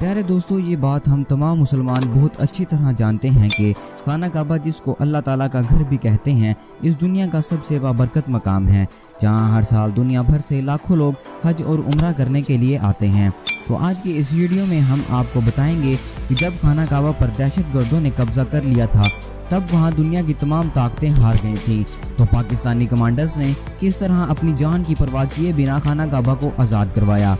प्यारे दोस्तों, ये बात हम तमाम मुसलमान बहुत अच्छी तरह जानते हैं कि खाना काबा, जिसको अल्लाह ताला का घर भी कहते हैं, इस दुनिया का सबसे बाबरकत मकाम है, जहां हर साल दुनिया भर से लाखों लोग हज और उम्रा करने के लिए आते हैं। तो आज की इस वीडियो में हम आपको बताएंगे कि जब खाना काबा पर दहशतगर्दों ने कब्जा कर लिया था, तब वहां दुनिया की तमाम ताकतें हार गई थी, तो पाकिस्तानी कमांडर्स ने किस तरह अपनी जान की परवाह किए बिना खाना काबा को आज़ाद करवाया।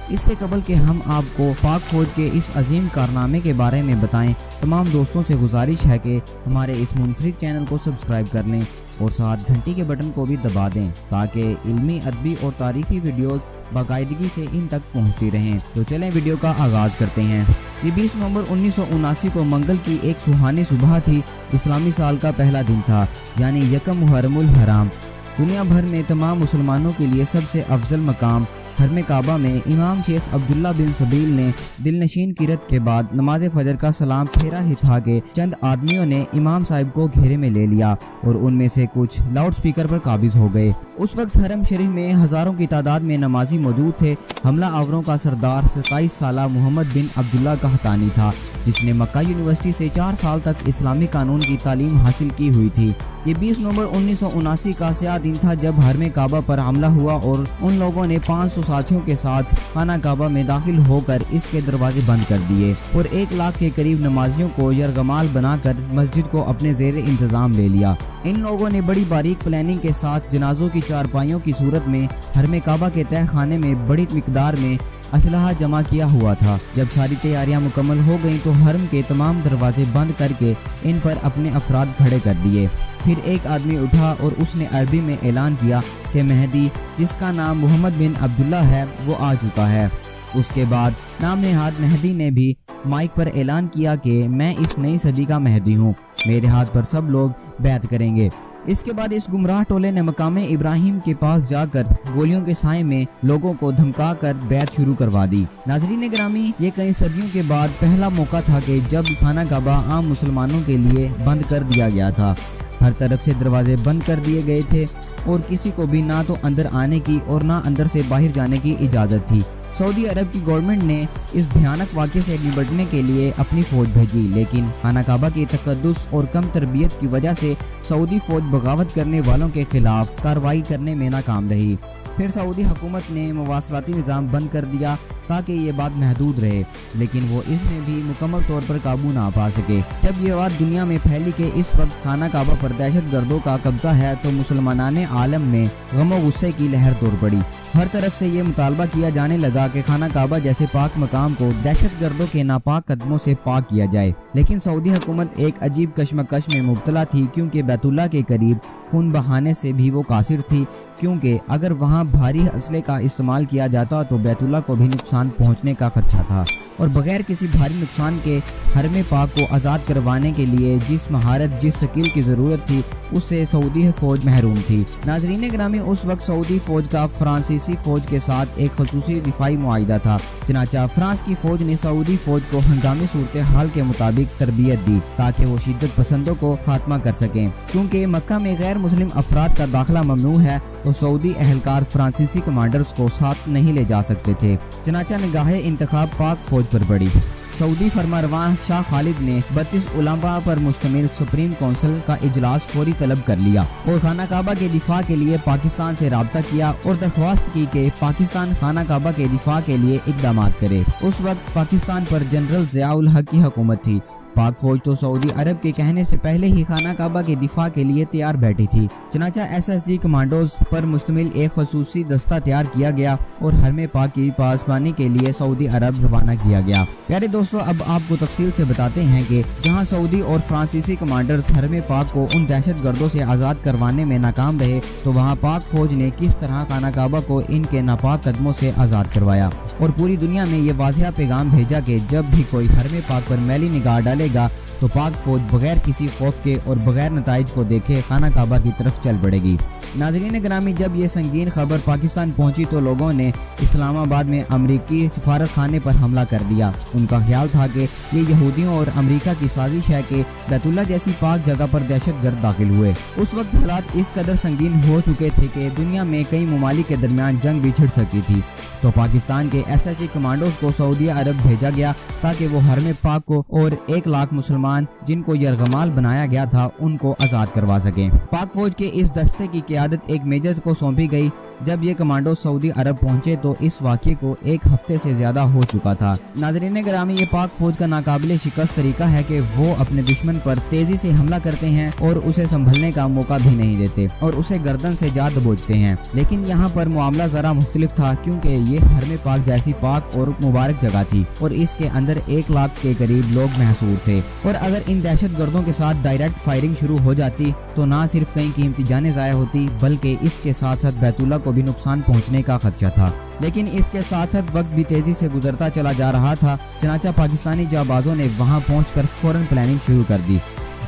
इससे कबल के हम आपको पाक फौज के इस अजीम कारनामे के बारे में बताएं, तमाम दोस्तों से गुजारिश है कि हमारे इस मुनफरिद चैनल को सब्सक्राइब कर लें और साथ घंटी के बटन को भी दबा दें, ताकि इल्मी, अदबी और तारीखी वीडियोस बाकायदगी से इन तक पहुंचती रहें। तो चलें वीडियो का आगाज़ करते हैं। ये 20 नवंबर 1979 को मंगल की एक सुहानी सुबह थी। इस्लामी साल का पहला दिन था, यानी यकम मुहर्रमुल हराम। दुनिया भर में तमाम मुसलमानों के लिए सबसे अफजल मकाम हरम काबा में इमाम शेख अब्दुल्ला बिन सबील ने दिलनशीन किरत के बाद नमाज फजर का सलाम फेरा ही था कि चंद आदमियों ने इमाम साहिब को घेरे में ले लिया और उनमें से कुछ लाउड स्पीकर पर काबिज हो गए। उस वक्त हरम शरीफ में हजारों की तादाद में नमाजी मौजूद थे। हमला आवरों का सरदार 27 साला मोहम्मद बिन अब्दुल्ला कहतानी था, जिसने मक्का यूनिवर्सिटी से 4 साल तक इस्लामी कानून की तालीम हासिल की हुई थी। ये 20 नवंबर 1979 का स्याह दिन था जब हरम काबा पर हमला हुआ और उन लोगों ने 500 साथियों के साथ खाना काबा में दाखिल होकर इसके दरवाजे बंद कर दिए और 1 लाख के करीब नमाजियों को यरगमाल बनाकर मस्जिद को अपने जेर इंतजाम ले लिया। इन लोगों ने बड़ी बारीक प्लानिंग के साथ जनाजों की चारपाइयों की सूरत में हरम काबा के तह खाने में बड़ी मिकदार में असलहा जमा किया हुआ था। जब सारी तैयारियां मुकम्मल हो गईं तो हरम के तमाम दरवाजे बंद करके इन पर अपने अफराद खड़े कर दिए। फिर एक आदमी उठा और उसने अरबी में ऐलान किया कि मेहदी, जिसका नाम मोहम्मद बिन अब्दुल्ला है, वो आ चुका है। उसके बाद नाम नेहाद मेहदी ने भी माइक पर ऐलान किया कि मैं इस नई सदी का मेहदी हूँ, मेरे हाथ पर सब लोग बैत करेंगे। इसके बाद इस गुमराह टोले ने मकाम इब्राहिम के पास जाकर गोलियों के साए में लोगों को धमका कर बैत शुरू करवा दी। नाजरीन ग्रामी, ये कई सदियों के बाद पहला मौका था कि जब खाना काबा आम मुसलमानों के लिए बंद कर दिया गया था। हर तरफ से दरवाजे बंद कर दिए गए थे और किसी को भी ना तो अंदर आने की और ना अंदर से बाहर जाने की इजाज़त थी। सऊदी अरब की गवर्नमेंट ने इस भयानक वाक़े से निपटने के लिए अपनी फ़ौज भेजी, लेकिन खाना काबा की तकद्दुस और कम तरबियत की वजह से सऊदी फ़ौज बगावत करने वालों के खिलाफ कार्रवाई करने में नाकाम रही। फिर सऊदी हुकूमत ने मवासलाती निज़ाम बंद कर दिया ताकि ये बात महदूद रहे, लेकिन वो इसमें भी मुकम्मल तौर पर काबू ना पा सके। जब ये बात दुनिया में फैली कि इस वक्त खाना काबा पर दहशत गर्दों का कब्जा है, तो मुसलमानाने आलम में गम और गुस्से की लहर दौड़ पड़ी। हर तरफ से ये मुतालबा किया जाने लगा कि खाना काबा जैसे पाक मकाम को दहशत गर्दों के नापाक कदमों से पाक किया जाए। लेकिन सऊदी हुकूमत एक अजीब कश्मकश में मुब्तला थी, क्योंकि बैतुल्ला के करीब खून बहाने से भी वो कासिर थी, क्योंकि अगर वहाँ भारी असले का इस्तेमाल किया जाता तो बैतुल्ला को भी नुकसान पहुँचने का खदशा था। और बगैर किसी भारी नुकसान के हरम पाक को आज़ाद करवाने के लिए जिस महारत, जिस स्किल की ज़रूरत थी, उससे सऊदी फ़ौज महरूम थी। नाज़रीन ग्रामी, उस वक्त सऊदी फ़ौज का फ्रांसीसी फ़ौज के साथ एक ख़ुसूसी दिफाई मुआहिदा था। चनाचा फ्रांस की फ़ौज ने सऊदी फ़ौज को हंगामी सूरत हाल के मुताबिक तरबियत दी ताकि वो शिद्दत पसंदों को खात्मा कर सकें। चूँकि मक्का में गैर मुस्लिम अफराद का दाखिला ममनू है, तो सऊदी अहलकार फ्रांसीसी कमांडर्स को साथ नहीं ले जा सकते थे। चनाचा निगाहे इंतखाब पाक फौज पर पड़ी। सऊदी फरमारवां शाह खालिद ने 32 उलमा पर मुश्तमिल सुप्रीम काउंसिल का इजलास फौरी तलब कर लिया और खाना काबा के दिफा के लिए पाकिस्तान से राब्ता किया और दरख्वास्त की कि पाकिस्तान खाना काबा के दिफा के लिए इकदाम करे। उस वक्त पाकिस्तान पर जनरल ज़ियाउल हक की हुकूमत थी। पाक फौज तो सऊदी अरब के कहने से पहले ही खाना काबा के दिफा के लिए तैयार बैठी थी। चनाचा SSG कमांडोज पर मुश्तमिल एक खसूसी दस्ता तैयार किया गया और हरम पाक की पासबानी के लिए सऊदी अरब रवाना किया गया। प्यारे दोस्तों, अब आपको तफसील से बताते हैं कि जहां सऊदी और फ्रांसीसी कमांडर्स हरम पाक को उन दहशत गर्दों से आज़ाद करवाने में नाकाम रहे, तो वहाँ पाक फौज ने किस तरह खाना काबा को इनके नापाक कदमों से आज़ाद करवाया और पूरी दुनिया में ये वाज़ेह पैगाम भेजा कि जब भी कोई हरम पाक पर मैली निगाह डालेगा तो पाक फौज बगैर किसी खौफ के और बगैर नताइज को देखे खाना काबा की तरफ चल पड़ेगी। नाज़रीन ग्रामी, जब ये संगीन खबर पाकिस्तान पहुंची तो लोगों ने इस्लामाबाद में अमरीकी सफारत खाने पर हमला कर दिया। उनका ख्याल था कि ये यहूदियों और अमरीका की साजिश है कि बैतुल्लाह जैसी पाक जगह पर दहशतगर्द दाखिल हुए। उस वक्त हालात इस कदर संगीन हो चुके थे कि दुनिया में कई ममालिक के दरमियान जंग भी छिड़ सकती थी। तो पाकिस्तान के SSG कमांडोज को सऊदी अरब भेजा गया ताकि वो हरम पाक को और 1 लाख मुसलमान जिनको यरगमाल बनाया गया था उनको आज़ाद करवा सकें। पाक फौज के इस दस्ते की क़यादत एक मेजर को सौंपी गई। जब ये कमांडो सऊदी अरब पहुंचे तो इस वाक़े को 1 हफ्ते से ज़्यादा हो चुका था। नाज़रीन ग्रामी, ये पाक फौज का नाकाबिले शिकस्त तरीका है कि वो अपने दुश्मन पर तेज़ी से हमला करते हैं और उसे संभलने का मौका भी नहीं देते और उसे गर्दन से जा दबोचते हैं। लेकिन यहाँ पर मामला ज़रा मुख्तलिफ था, क्योंकि ये हरम पाक जैसी पाक और मुबारक जगह थी और इसके अंदर 1 लाख के करीब लोग महसूर थे। और अगर इन दहशत गर्दों के साथ डायरेक्ट फायरिंग शुरू हो जाती तो ना सिर्फ कई कीमती जानें ज़ाया होती, बल्कि इसके साथ साथ बैतुल्लाह को भी नुकसान पहुंचने का खदशा था। लेकिन इसके साथ साथ वक्त भी तेजी से गुजरता चला जा रहा था। चनाचा पाकिस्तानी जाबाजों ने वहां पहुंचकर फौरन प्लानिंग शुरू कर दी।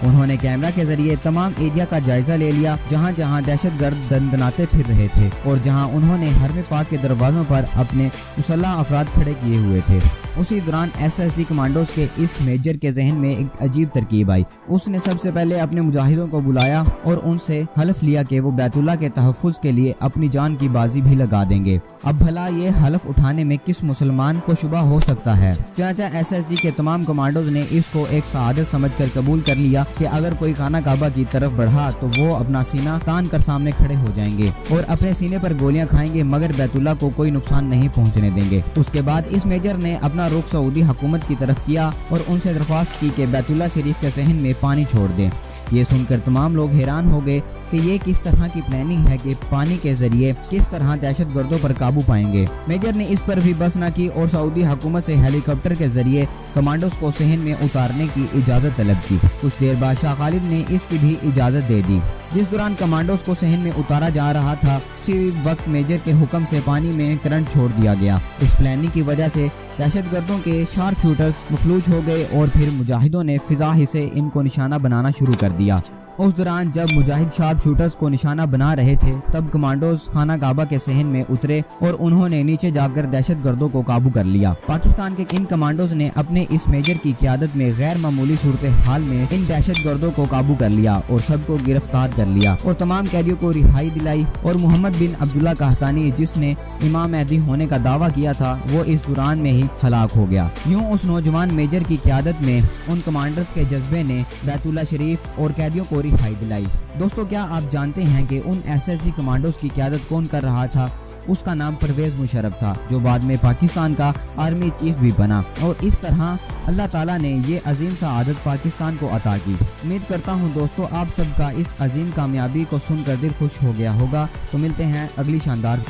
उन्होंने कैमरा के जरिए तमाम एरिया का जायजा ले लिया जहां जहां दहशतगर्द दंदनाते फिर रहे थे और जहां उन्होंने हरम पाक के दरवाजों पर अपने मुसल्लह अफराद खड़े किए हुए थे। उसी दौरान SSG कमांडोज के इस मेजर के जहन में एक अजीब तरकीब आई। उसने सबसे पहले अपने मुजाहिदों को बुलाया और उनसे हलफ लिया कि वो बैतुल्लाह के तहफ़्फ़ुज़ के लिए अपनी जान की बाजी भी लगा देंगे। अब भला ये हलफ उठाने में किस मुसलमान को शुबा हो सकता है। चनाचा SSG के तमाम कमांडोज ने इसको एक सआदत समझकर कबूल कर लिया कि अगर कोई खाना काबा की तरफ बढ़ा तो वो अपना सीना तान कर सामने खड़े हो जाएंगे और अपने सीने पर गोलियां खाएंगे, मगर बैतुल्लाह को कोई नुकसान नहीं पहुंचने देंगे। उसके बाद इस मेजर ने अपना रुख सऊदी हुकूमत की तरफ किया और उनसे दरख्वास्त की कि बैतुल्लाह शरीफ के सहन में पानी छोड़ दें। ये सुनकर तमाम लोग हैरान हो गए कि ये किस तरह की प्लानिंग है कि पानी के जरिए किस तरह दहशत गर्दों पर काबू पाएंगे। मेजर ने इस पर भी बस न की और सऊदी हुकूमत से हेलीकॉप्टर के जरिए कमांडोज को सहन में उतारने की इजाज़त तलब की। कुछ देर बाद शाह खालिद ने इसकी भी इजाज़त दे दी। जिस दौरान कमांडोज को सहन में उतारा जा रहा था, उसी वक्त मेजर के हुक्म से पानी में करंट छोड़ दिया गया। इस प्लानिंग की वजह से दहशतगर्दों के शार्प शूटर्स मफलूज हो गए और फिर मुजाहिदों ने फिजा ही से इनको निशाना बनाना शुरू कर दिया। उस दौरान जब मुजाहिद शार्प शूटर्स को निशाना बना रहे थे तब कमांडोज खाना काबा के सहन में उतरे और उन्होंने नीचे जाकर दहशत गर्दों को काबू कर लिया। पाकिस्तान के इन कमांडोज ने अपने इस मेजर की क़यादत में गैर मामूली सूरत हाल में इन दहशत गर्दों को काबू कर लिया और सबको गिरफ्तार कर लिया और तमाम कैदियों को रिहाई दिलाई। और मोहम्मद बिन अब्दुल्ला कहतानी, जिसने इमाम महदी होने का दावा किया था, वो इस दौरान में ही हलाक हो गया। यूं उस नौजवान मेजर की क़यादत में उन कमांडर्स के जज्बे ने बैतुल्लाह शरीफ और कैदियों को रिहाई दिलाई। दोस्तों, क्या आप जानते हैं कि उन SSG कमांडोज की क़यादत कौन कर रहा था? उसका नाम परवेज मुशर्रफ था, जो बाद में पाकिस्तान का आर्मी चीफ भी बना। और इस तरह अल्लाह ताला ने ये अजीम सआदत पाकिस्तान को अता की। उम्मीद करता हूँ दोस्तों आप सबका इस अजीम कामयाबी को सुनकर दिल खुश हो गया होगा। तो मिलते हैं अगली शानदार